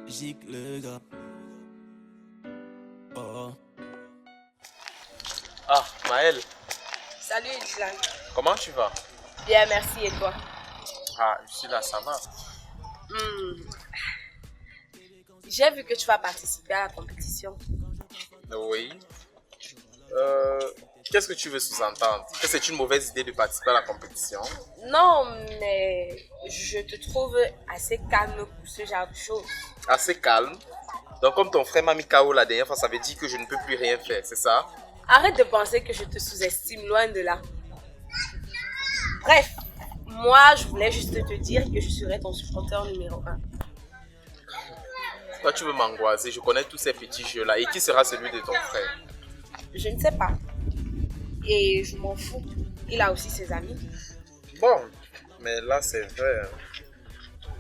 Gic le gars. Oh. Ah, Maëlle. Salut Islam. Comment tu vas? Bien, merci, et toi? Ah, je suis là, ça va. J'ai vu que tu vas participer à la compétition. Oui. Qu'est-ce que tu veux sous-entendre? Que c'est une mauvaise idée de participer à la compétition? Non, mais je te trouve assez calme pour ce genre de choses. Assez calme. Donc comme ton frère m'a mis KO la dernière fois, ça veut dire que je ne peux plus rien faire, c'est ça? Arrête de penser que je te sous-estime, loin de là. Bref, moi, je voulais juste te dire que je serai ton supporter numéro 1. Toi, tu veux m'angoisser, je connais tous ces petits jeux-là. Et qui sera celui de ton frère? Je ne sais pas. Et je m'en fous. Il a aussi ses amis. Bon, mais là, c'est vrai.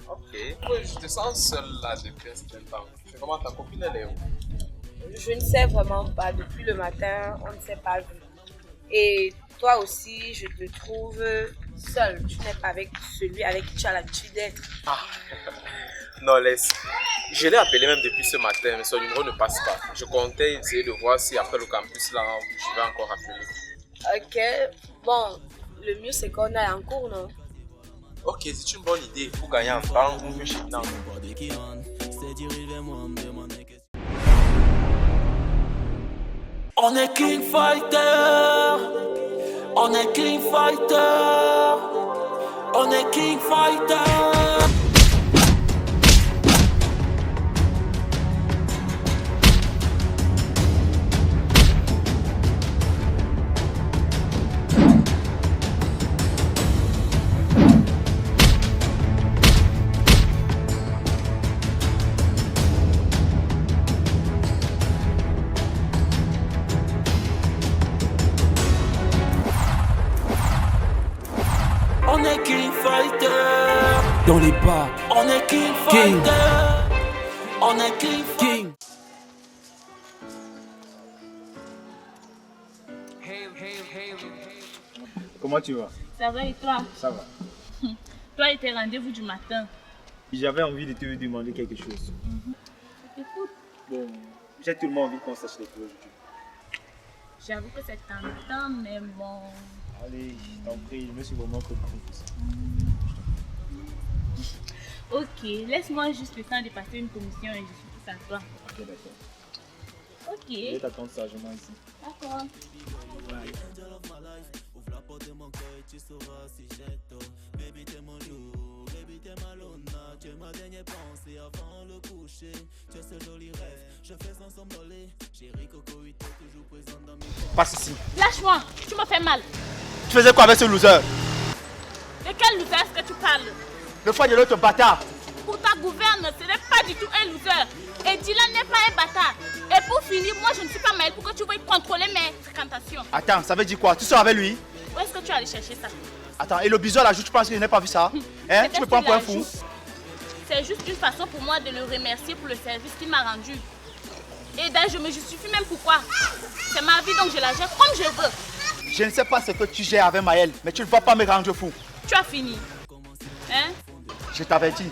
Ok. Je te sens seul là depuis un certain temps. C'est comment ta copine, elle est où? Je ne sais vraiment pas. Depuis le matin, on ne s'est pas vu. Et toi aussi, je te trouve seul. Tu n'es pas avec celui avec qui tu as l'habitude d'être. Ah. Non, laisse. Je l'ai appelé même depuis ce matin, mais son numéro ne passe pas. Je comptais essayer de voir si après le campus, là, je vais encore appeler. Ok. Bon, le mieux c'est qu'on aille en cours, non? Ok, c'est une bonne idée. Pour gagner en temps, on peut chez nous. On est King Fighter. On est King Fighter. On est King Fighter. On est King Fighter. Dans les bas. On est King Fighter. On est King King. Comment tu vas? Ça va et toi? Ça va. Toi et tes rendez-vous du matin. J'avais envie de te demander quelque chose. Écoute, Bon, j'ai tellement envie qu'on sache les choses aujourd'hui. j'avoue que c'est tentant, mais bon. Allez, je t'en prie, je me suis vraiment préparé pour ça. Ok, laisse-moi juste le temps de passer une commission et je suis tout à toi. Ok, d'accord. Ok, Je vais t'attendre sagement ici. d'accord. Passe ici. Lâche-moi, tu me fais mal. Tu faisais quoi avec ce loser? De quel loser est-ce que tu parles? Le frère de l'autre bâtard. Pour ta gouverne, ce n'est pas du tout un loser. Et Dylan n'est pas un bâtard. Et pour finir, moi je ne suis pas Maëlle pour que tu veuilles contrôler mes fréquentations. Attends, ça veut dire quoi? Tu sors avec lui? Où est-ce que tu es allé chercher ça? Attends, et le bisou à la joue, tu penses que je n'ai pas vu ça? Hein? Tu me prends pour un fou? C'est juste une façon pour moi de le remercier pour le service qu'il m'a rendu. Et d'ailleurs, je me justifie même pourquoi. C'est ma vie, donc je la gère comme je veux. Je ne sais pas ce que tu gères avec Maëlle, mais tu ne vas pas me rendre fou. Tu as fini. Hein? Je t'avertis,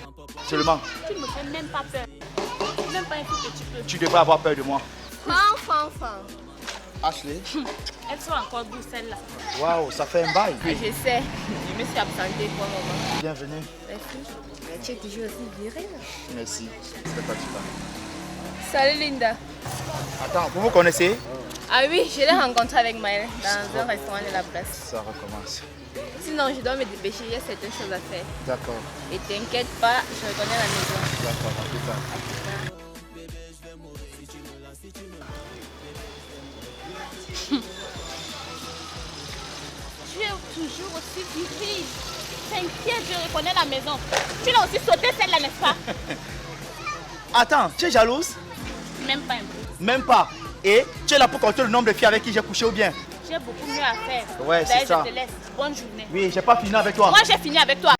seulement. Tu ne me fais même pas peur. Même pas un tout petit peu. Tu devrais avoir peur de moi. Enfin. Ashley? Elles sont encore douces, celles-là. Waouh, ça fait un bail. Je sais. Je me suis absentée pour un moment. Bienvenue. Merci. Mais tu es toujours aussi viril. Merci. C'est pas du tout. Salut Linda. Attends, vous vous connaissez? Ah oui, je l'ai rencontré avec Maëlle dans un restaurant de la place. Ça recommence. Sinon, je dois me dépêcher, il y a certaines choses à faire. D'accord. Et t'inquiète pas, je reconnais la maison. D'accord, à plus tard. Tu es toujours aussi viril. T'inquiète, je reconnais la maison. Tu l'as aussi sauté celle-là, n'est-ce pas? Attends, tu es jalouse? Même pas un peu. Même pas. Et tu es là pour compter le nombre de filles avec qui j'ai couché ou bien? J'ai beaucoup mieux à faire. Ouais, c'est D'ailleurs, ça. je te laisse. Bonne journée. Oui, j'ai pas fini avec toi. Moi, j'ai fini avec toi.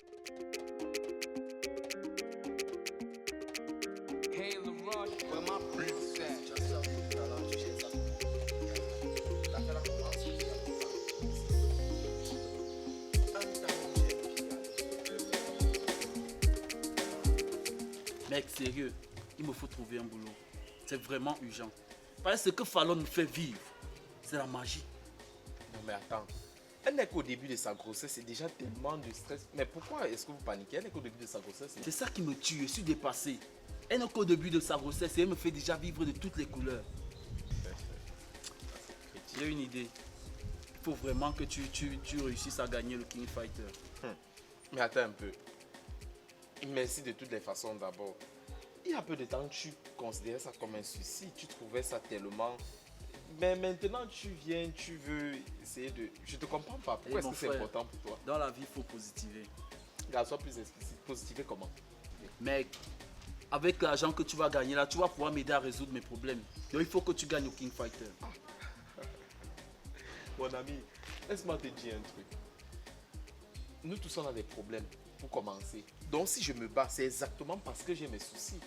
Mec, sérieux, il me faut trouver un boulot. C'est vraiment urgent. Parce que ce que Fallon nous fait vivre, c'est la magie. Non mais attends, elle n'est qu'au début de sa grossesse, c'est déjà tellement de stress. Mais pourquoi est-ce que vous paniquez? Elle n'est qu'au début de sa grossesse. C'est ça qui me tue, je suis dépassé. Elle n'est qu'au début de sa grossesse et elle me fait déjà vivre de toutes les couleurs. J'ai une idée. Il faut vraiment que tu réussisses à gagner le King Fighter. Mais attends un peu. Merci de toutes les façons d'abord. Il y a peu de temps, tu considérais ça comme un souci. Tu trouvais ça tellement... Mais maintenant, tu viens, tu veux essayer de... Je te comprends pas. Pourquoi est-ce que c'est important pour toi? Dans la vie, il faut positiver. Là, sois plus explicite. Positiver comment? Mec, avec l'argent que tu vas gagner là, tu vas pouvoir m'aider à résoudre mes problèmes. Donc il faut que tu gagnes au King Fighter. Mon ami, laisse-moi te dire un truc. Nous tous on a des problèmes pour commencer. Donc si je me bats, c'est exactement parce que j'ai mes soucis.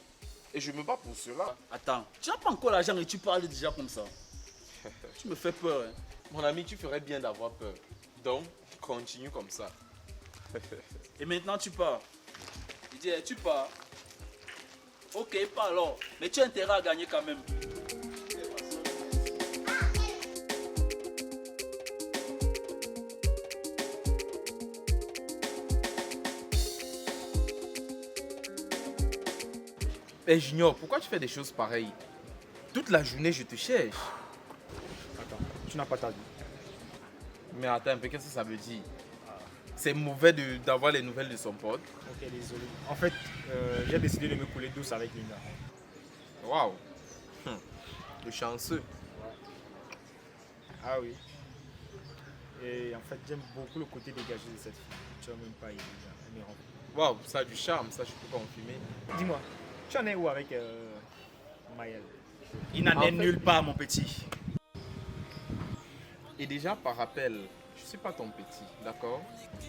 Et je me bats pour cela. Attends, tu n'as pas encore l'argent et tu parles déjà comme ça. Tu me fais peur. Hein. Mon ami, tu ferais bien d'avoir peur. Donc, continue comme ça. Et maintenant tu pars. Il dit, tu pars. Ok, pas alors. Mais tu as intérêt à gagner quand même. Mais Junior, pourquoi tu fais des choses pareilles? Toute la journée, je te cherche. Attends, tu n'as pas ta vie. Mais attends un peu, qu'est-ce que ça veut dire? C'est mauvais d'avoir les nouvelles de son pote. Ok, désolé. En fait, j'ai décidé de me couler douce avec Linda. Waouh. Le chanceux. Ah oui. Et en fait, j'aime beaucoup le côté dégagé de cette fille. Tu vas même pas y elle me rend. Waouh, ça a du charme, ça je peux confirmer. Dis-moi, tu en es où avec Maël? Il n'en est nulle part, mon petit. Et déjà, par rappel, je ne suis pas ton petit, d'accord?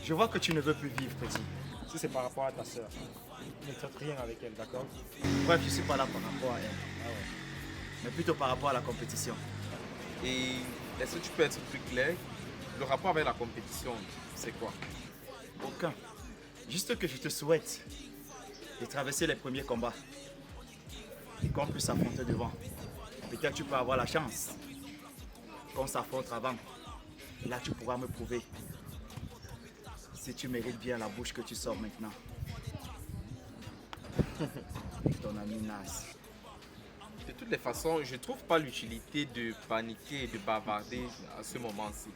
Je vois que tu ne veux plus vivre, petit. Si c'est par rapport à ta soeur, ne traite rien avec elle, d'accord? Bref, je ne suis pas là par rapport à elle. Ah ouais. Mais plutôt par rapport à la compétition. Et est-ce que tu peux être plus clair? Le rapport avec la compétition, c'est quoi? Aucun. Juste que je te souhaite de traverser les premiers combats et qu'on puisse s'affronter devant. Peut-être tu peux avoir la chance qu'on s'affronte avant. Et là, tu pourras me prouver si tu mérites bien la bouche que tu sors maintenant. Ton ami Nas. De toutes les façons, je ne trouve pas l'utilité de paniquer et de bavarder à ce moment-ci.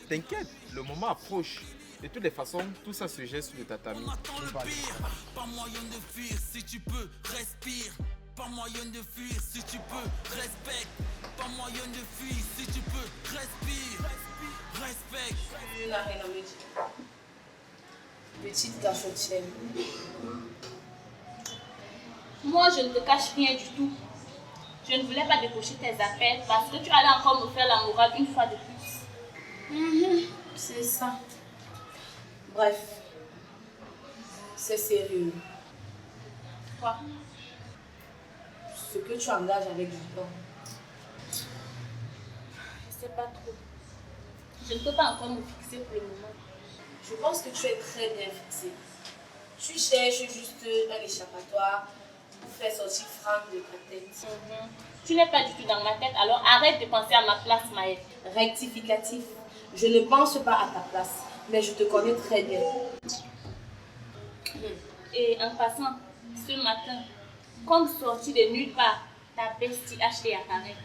T'inquiète, le moment approche. De toutes les façons, tout ça se gère sur le tatami. Pas moyen de fuir si tu peux, respire. Pas moyen de fuir si tu peux, respecte. Pas moyen de fuir si tu peux, respire. Respecte. Tu n'as rien à me dire. Petite cachotienne. Moi, je ne te cache rien du tout. Je ne voulais pas décocher tes appels parce que tu allais encore me faire la morale une fois de plus. C'est ça. Bref, c'est sérieux. Quoi? Ce que tu engages avec Jean. Je sais pas trop. Je ne peux pas encore me fixer pour le moment. Je pense que tu es très bien fixé. Tu cherches juste un échappatoire pour faire sortir Franck de ta tête. Tu n'es pas du tout dans ma tête, alors arrête de penser à ma place, Maëlle. Rectificatif. Je ne pense pas à ta place, mais je te connais très bien. Et en passant, ce matin, comme sorti de nulle part, ta bestie Ashley apparaît.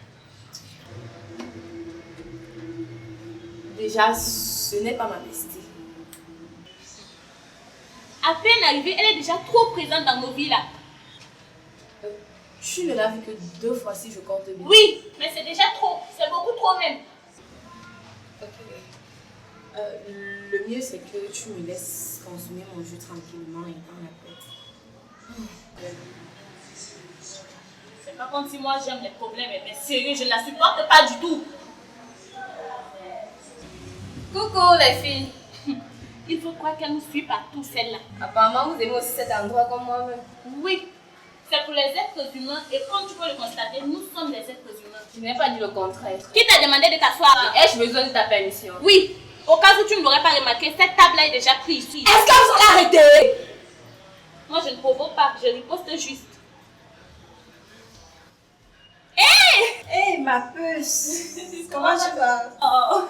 Déjà, ce n'est pas ma bestie. À peine arrivée, elle est déjà trop présente dans nos vies là. Tu ne l'as vu que 2 fois si je compte bien. Oui, mais c'est déjà trop. C'est beaucoup trop même. Ok. Le mieux, c'est que tu me laisses consommer mon jus tranquillement et dans la tête. C'est pas comme si moi j'aime les problèmes, mais sérieux, je ne la supporte pas du tout. Coucou les filles. Il faut croire qu'elle nous suit partout, celle-là. Apparemment, vous aimez aussi cet endroit comme moi-même. Oui, c'est pour les êtres humains et comme tu peux le constater, nous sommes des êtres humains. Je n'ai pas dit le contraire. Qui t'a demandé de t'asseoir? Ai-je besoin de ta permission? Oui, au cas où tu ne l'aurais pas remarqué, cette table-là est déjà prise ici. Est-ce que vous allez arrêter? Moi, je ne provoque pas, je riposte juste. Hé, ma puce! Comment tu vas? Oh.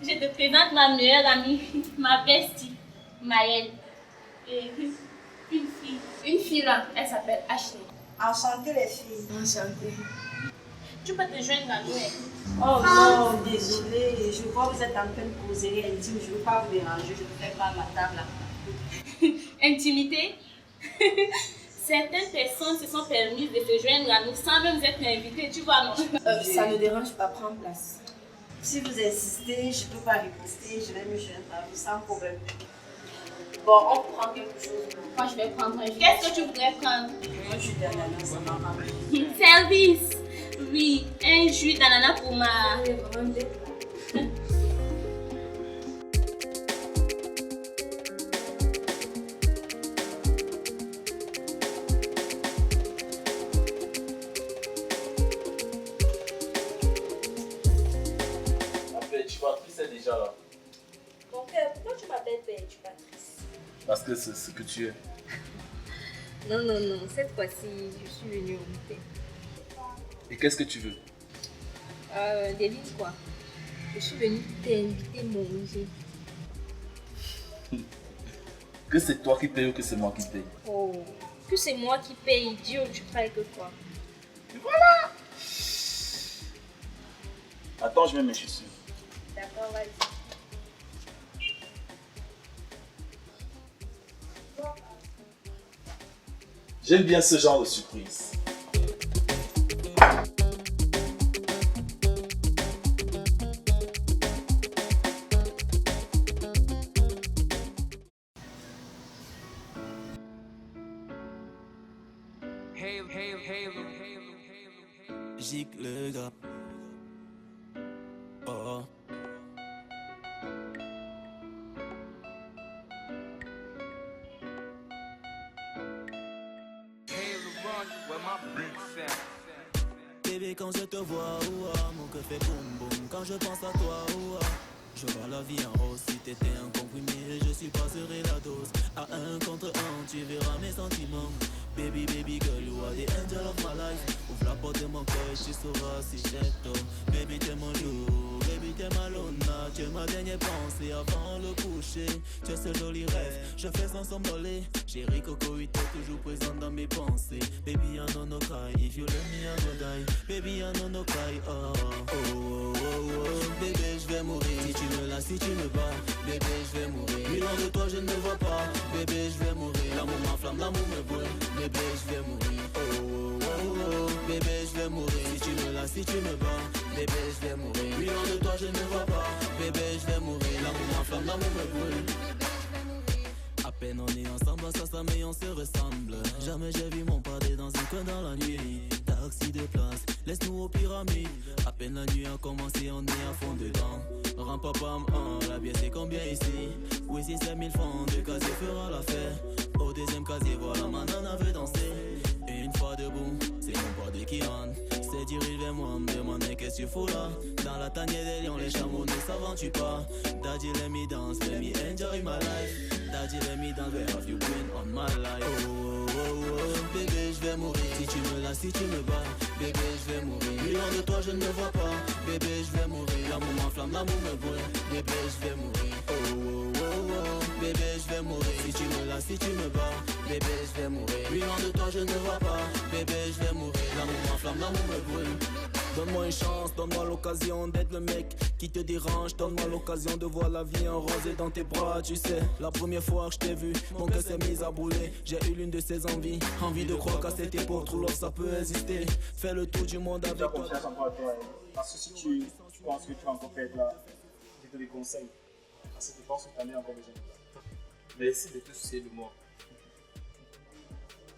Je te présente ma meilleure amie, ma bestie, Maëlle. Et une fille là, elle s'appelle Ashley. Enchantée, les filles. Enchantée. Tu peux te joindre à nous. Oh non, désolée, je vois que vous êtes en train de causer intime, je ne veux pas vous déranger, je ne fais pas ma table là. Intimité. Certaines personnes se sont permises de se joindre à nous sans même être invitées, tu vois, non? Ça ne dérange pas, prends place. Si vous insistez, je ne peux pas riposter, je vais me joindre à vous sans problème. Bon, on prend quelque chose. Moi, je vais prendre un jus. Qu'est-ce que tu voudrais prendre? Moi, je suis d'ananas, ça m'a rappelé. Service. Oui, un jus d'ananas pour ma... Elle est vraiment belle. Tu vois, Patrice est déjà là. Mon cœur, pourquoi tu m'appelles Patrice, Patrice? Parce que c'est ce que tu es. Non, non, non, cette fois-ci, je suis venue au goûter. Et qu'est-ce que tu veux? Devine quoi? Je suis venue t'inviter manger. Que c'est toi qui payes ou que c'est moi qui paye? Oh, que c'est moi qui paye, idiot, tu crois que quoi? Attends, je mets mes chaussures. D'accord, vas-y. J'aime bien ce genre de surprise. Gicle le gars. Oh. Bébé, quand je te vois, ouah, mon cœur fait boum boum. Quand je pense à toi, ouah, je vois la vie en rose. Si t'étais un comprimé, je suis pas serré la dose. À un contre un, tu verras mes sentiments. Baby, baby girl, you are the angel of my life. Ouvre la porte de mon cœur, tu sauras si j'aime. Baby, t'es mon loup, baby, t'es ma luna. Tu es ma dernière pensée avant le coucher. Tu es ce joli rêve, je fais sans s'envoler. Chérie Coco, t'es toujours présente dans mes pensées. Baby, I know no cry, if you let me, I go die. Baby, I know no cry, oh, oh, oh, oh, oh. Bébé, je vais mourir, si tu me lasses, si tu me bats. Bébé, je vais mourir, mais loin de toi, je ne me vois pas. Bébé, je vais mourir, l'amour m'enflamme, l'amour me brûle. Bébé, je vais mourir, oh, oh, oh, oh. Bébé, je vais mourir, si tu me lasses, si tu me bats. Bébé, je vais mourir, mais loin de toi, je ne me vois pas. Bébé, je vais mourir, l'amour m'enflamme, l'amour me brûle. À peine on est ensemble, ça mais on se ressemble. Jamais j'ai vu mon padé dans un coin dans la nuit. Taxi de place, laisse-nous aux pyramides. À peine la nuit a commencé, on est à fond dedans. Rends papa la bière c'est combien ici? Oui, si c'est 1000 francs, deux casiers fera l'affaire. Au deuxième casier, voilà, maintenant on veut danser. Et une fois debout, c'est mon padé qui rentre. C'est dirige vers moi, me demande qu'est-ce que tu fous là? Dans la tanière des lions, les chameaux ne s'aventurent pas. Daddy let me dance, let me enjoy my life. Daddy let me dance, where have you been on my life? Oh, oh, oh, oh, bébé, je vais mourir. Si tu me lasses, si tu me bats, bébé, je vais mourir. Mais loin de toi, je ne me vois pas. Bébé, je vais mourir. L'amour m'enflamme, l'amour me brûle. Bébé, je vais mourir. Oh, oh, oh, oh, bébé, je vais mourir. Si tu me lasses, si tu me bats, bébé, je vais mourir. Mais loin de toi, je ne me vois pas. Bébé, je vais mourir. L'amour m'enflamme, l'amour me brûle. Donne-moi une chance, donne-moi l'occasion d'être le mec qui te dérange. Donne-moi l'occasion de voir la vie en rose et dans tes bras, tu sais. La première fois que je t'ai vu, mon cœur s'est mis à brûler. J'ai eu l'une de ces envies, envie de croire qu'à cette époque, trop lourd ça peut exister. Fais le tour du monde avec J'ai toi. confiance en toi, parce que si tu penses que tu vas encore faire là, je te le conseille. Parce que tu penses que tu en as encore besoin de toi. Merci de te soucier de moi.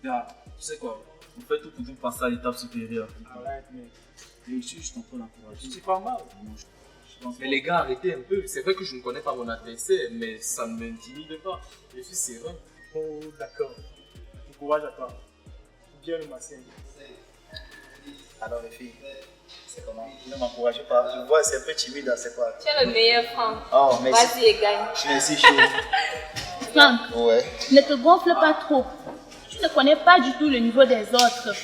Gars, tu sais quoi? On fait tout pour passer à l'étape supérieure. Arrête, mais Et je suis en train d'encourager. c'est pas mal. Mais les gars, arrêtez un peu. C'est vrai que je ne connais pas mon adversaire, mais ça ne m'intimide pas. Je suis serein. Oh, d'accord. Bon courage à toi. Bien le masser. Alors les filles, C'est comment? Ne m'encourage pas. Je vois, c'est un peu timide, c'est quoi? Tu es le meilleur, Franck. Oh, merci. Vas-y et gagne. Merci, chaud. Franck, Ouais. ne te gonfle pas trop. Tu ne connais pas du tout le niveau des autres.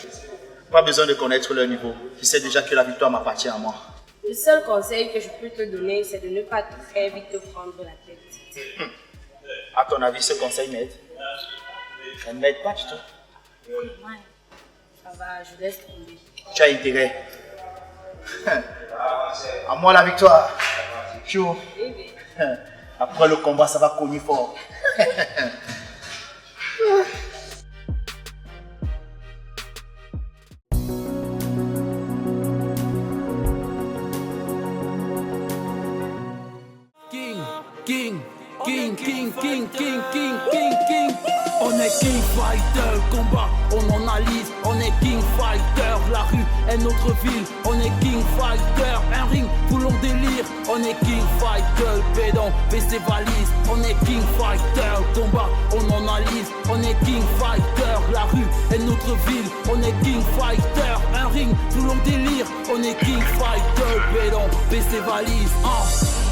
Pas besoin de connaître leur niveau. Je sais déjà que la victoire m'appartient à moi. Le seul conseil que je peux te donner, c'est de ne pas très vite te prendre la tête. À ton avis, ce conseil m'aide? Elle ne m'aide pas du tout. Ça va, je laisse tomber. Tu as intérêt. À moi la victoire. Chou. Après le combat, ça va cogner fort. King. On est King Fighter, combat, on analyse, on est King Fighter, la rue est notre ville, on est King Fighter, un ring, tout long délire, on est King Fighter, pédon, baisse valise, on est King Fighter, combat, on analyse, on est King Fighter, la rue est notre ville, on est King Fighter, un ring, tout long délire, on est King Fighter, pédon, baisse valise,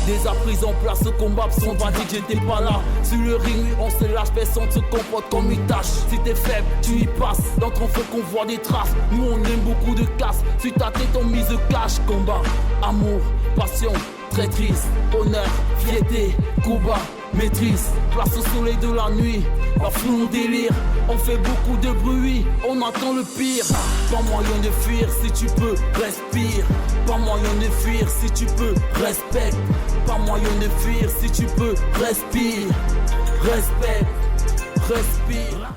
Dès à présent, place au combat, son va dire que j'étais pas là. Sur le ring, on se lâche, personne se comporte comme une tâche. Si t'es faible, tu y passes. Dans ton feu qu'on voit des traces. Nous on aime beaucoup de casse. Sur ta tête, on mise cash. Combat, amour, passion, traîtrise, honneur, fierté, combat, maîtrise. Place au soleil de la nuit, la foule en délire. On fait beaucoup de bruit, on attend le pire. Pas moyen de fuir, si tu peux, respire. Pas moyen de fuir, si tu peux, respecte. Pas moyen de fuir, si tu peux, respire. Respecte, respire.